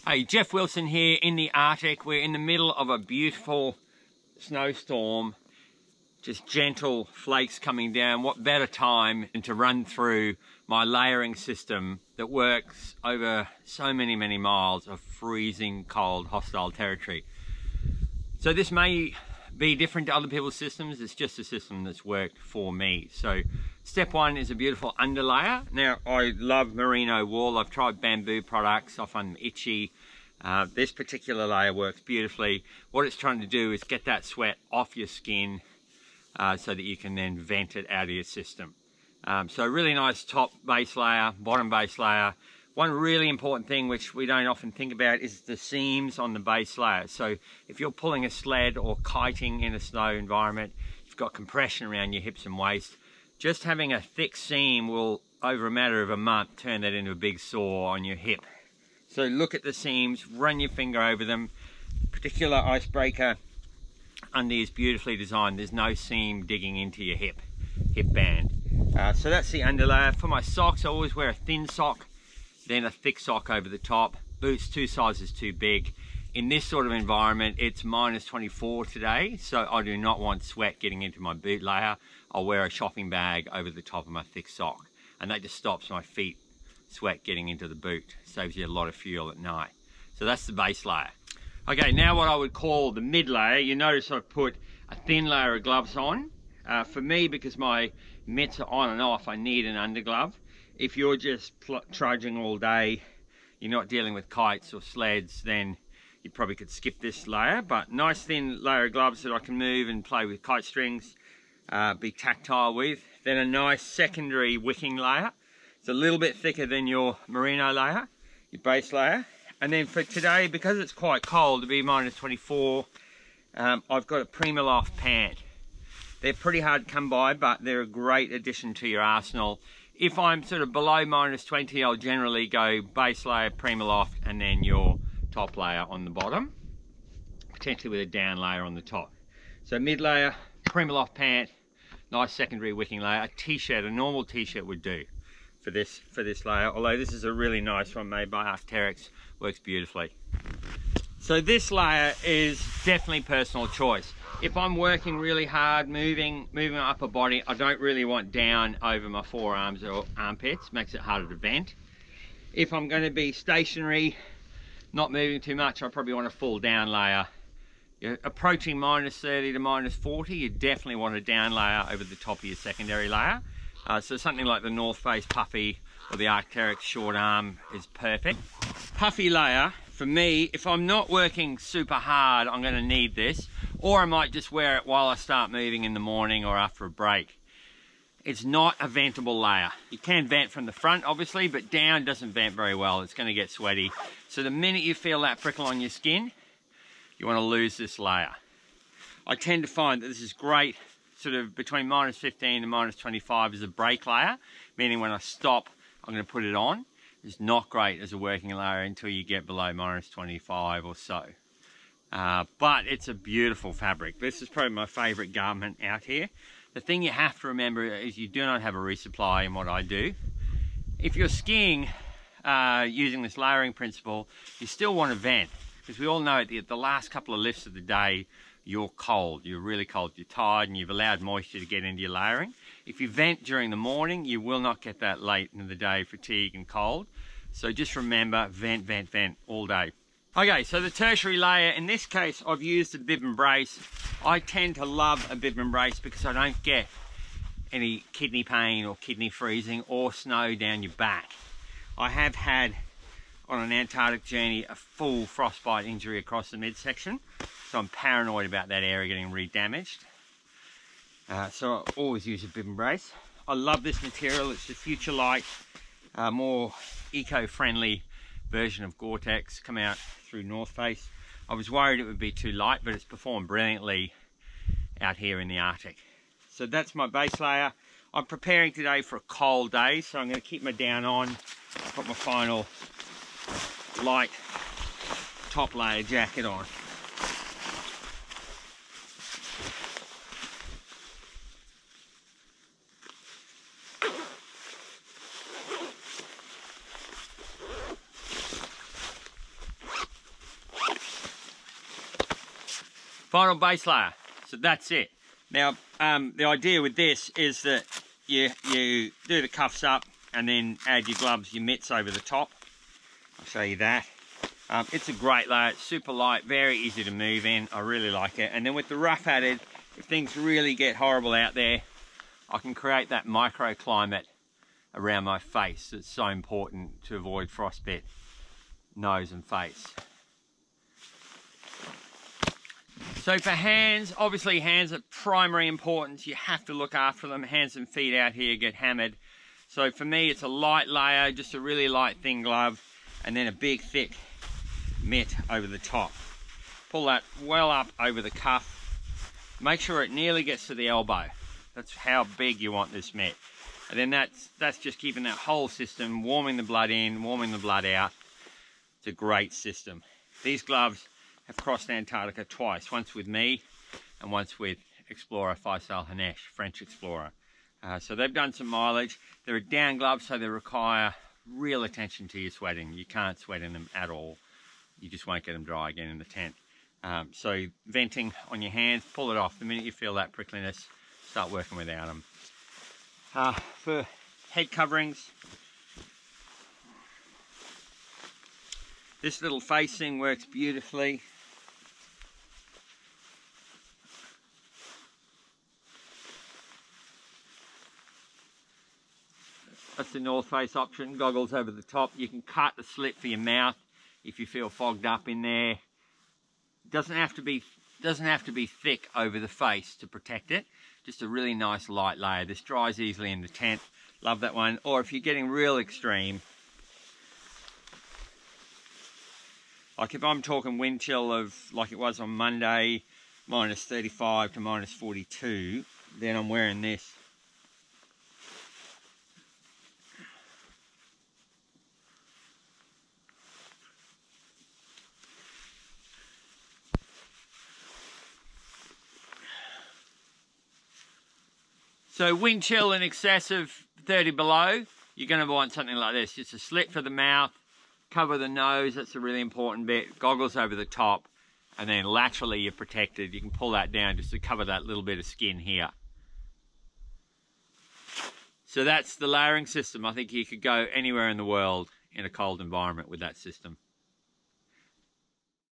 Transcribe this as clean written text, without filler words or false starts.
Hey, Geoff Wilson here in the Arctic. We're in the middle of a beautiful snowstorm, just gentle flakes coming down. What better time than to run through my layering system that works over so many miles of freezing cold hostile territory. So this may be different to other people's systems. It's just a system that's worked for me. So step one is a beautiful underlayer. Now, I love merino wool. I've tried bamboo products. I find them itchy. This particular layer works beautifully. What it's trying to do is get that sweat off your skin so that you can then vent it out of your system. So a really nice top base layer, bottom base layer. One really important thing which we don't often think about is the seams on the base layer. So if you're pulling a sled or kiting in a snow environment, you've got compression around your hips and waist. Just having a thick seam will, over a matter of a month, turn that into a big sore on your hip. So look at the seams, run your finger over them. Particular icebreaker undie is beautifully designed. There's no seam digging into your hip band. So that's the underlayer. For my socks, I always wear a thin sock, then a thick sock over the top. Boots 2 sizes too big. In this sort of environment, it's -24 today, so I do not want sweat getting into my boot layer. I'll wear a shopping bag over the top of my thick sock, and that just stops my feet sweat getting into the boot. Saves you a lot of fuel at night. So that's the base layer. Okay, now what I would call the mid layer. You notice I've put a thin layer of gloves on. For me, because my mitts are on and off, I need an underglove. If you're just trudging all day, you're not dealing with kites or sleds, then you probably could skip this layer. But nice thin layer of gloves that I can move and play with kite strings, be tactile with. Then a nice secondary wicking layer. It's a little bit thicker than your merino layer, your base layer. And then for today, because it's quite cold, to be -24, I've got a Primaloft pant. They're pretty hard to come by, but they're a great addition to your arsenal. If I'm sort of below -20, I'll generally go base layer, Primaloft, and then your top layer on the bottom, potentially with a down layer on the top. So mid layer, Primaloft pant, nice secondary wicking layer. A t-shirt, a normal t-shirt would do for this layer, although this is a really nice one made by Arc'teryx, works beautifully. So this layer is definitely personal choice. If I'm working really hard, moving my upper body, I don't really want down over my forearms or armpits, makes it harder to vent. If I'm going to be stationary, not moving too much, I probably want a full down layer. You're approaching -30 to -40, you definitely want a down layer over the top of your secondary layer. So something like the North Face Puffy or the Arc'teryx short arm is perfect. Puffy layer, for me, if I'm not working super hard, I'm going to need this, or I might just wear it while I start moving in the morning or after a break. It's not a ventable layer. You can vent from the front, obviously, but down doesn't vent very well. It's going to get sweaty. So the minute you feel that prickle on your skin, you want to lose this layer. I tend to find that this is great sort of between -15 and -25 as a break layer, meaning when I stop, I'm going to put it on. It's not great as a working layer until you get below -25 or so. But it's a beautiful fabric. This is probably my favorite garment out here. The thing you have to remember is you do not have a resupply in what I do. If you're skiing using this layering principle, you still want to vent, because we all know at the last couple of lifts of the day, you're cold, you're really cold, you're tired, and you've allowed moisture to get into your layering. If you vent during the morning, you will not get that late in the day fatigue and cold. So just remember, vent, vent, vent all day. Okay, so the tertiary layer, in this case, I've used a bib and brace. I tend to love a bib and brace because I don't get any kidney pain or kidney freezing or snow down your back. I have had, on an Antarctic journey, a full frostbite injury across the midsection. So I'm paranoid about that area getting re-damaged. So I always use a bib and brace. I love this material. It's the Futurelight, more eco-friendly version of Gore-Tex, come out through North Face. I was worried it would be too light, but it's performed brilliantly out here in the Arctic. So that's my base layer. I'm preparing today for a cold day, so I'm going to keep my down on. I've got my final light top layer jacket on. Final base layer. So that's it. Now, the idea with this is that you do the cuffs up and then add your gloves, your mitts over the top. I'll show you that. It's a great layer. It's super light, very easy to move in. I really like it. And then with the rough added, if things really get horrible out there, I can create that microclimate around my face. It's so important to avoid frostbite, nose and face. So for hands, obviously hands are primary importance. You have to look after them. Hands and feet out here get hammered. So for me, it's a light layer, just a really light thin glove, and then a big thick mitt over the top. Pull that well up over the cuff. Make sure it nearly gets to the elbow. That's how big you want this mitt. And then that's just keeping that whole system, warming the blood in, warming the blood out. It's a great system. These gloves have crossed Antarctica twice, once with me and once with explorer Faisal Hanesh, French explorer. So they've done some mileage. They're a down glove, so they require real attention to your sweating. You can't sweat in them at all. You just won't get them dry again in the tent. So venting on your hands, pull it off. The minute you feel that prickliness, start working without them. For head coverings, this little facing works beautifully. That's the North Face option, goggles over the top. You can cut the slit for your mouth if you feel fogged up in there. Doesn't have to be thick over the face to protect it. Just a really nice light layer. This dries easily in the tent. Love that one. Or if you're getting real extreme, like if I'm talking wind chill of, like it was on Monday, minus 35 to minus 42, then I'm wearing this. So wind chill in excess of 30 below, you're going to want something like this. Just a slit for the mouth, cover the nose, that's a really important bit, goggles over the top, and then laterally you're protected. You can pull that down just to cover that little bit of skin here. So that's the layering system. I think you could go anywhere in the world in a cold environment with that system.